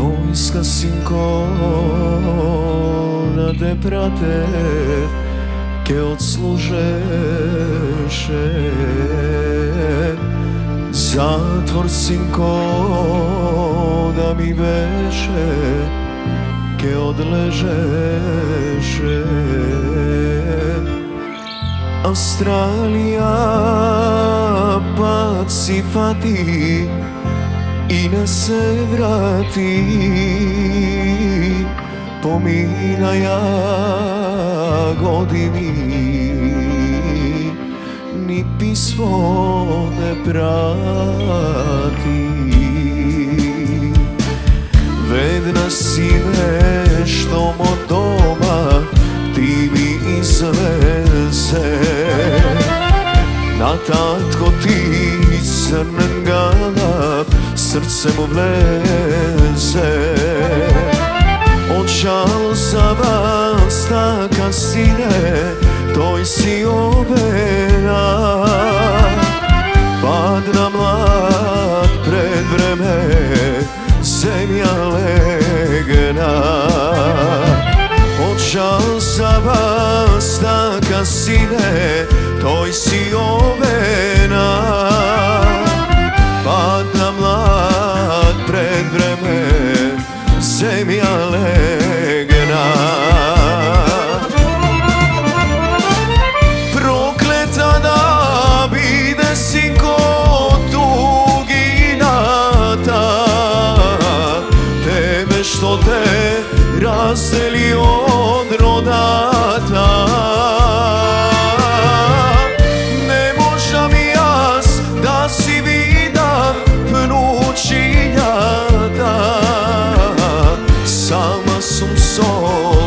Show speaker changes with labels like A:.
A: Vojska sinkona te prate, ke odslužeše. Zatvor sinkona mi veše, ke odležeše. Australija pak si fati i ne se vrati, pominaja godini, ni pismo ne prati. Ved nas i nešto od doma, ti mi izleze. Na tatko ti crnen galap, srce mu vleze. Očal za vas taka sine, toj si ovena. Pad na mlad pred vreme, zemlja legena. Očal za vas taka sine, toj si ovena. Pad na mlad pred vreme, zemlja legena. Prokleta da bide sinko tuginata, tebe što te razdeli od rodata. Ne možda mi jas da si vidam vnučinjata, sama sam so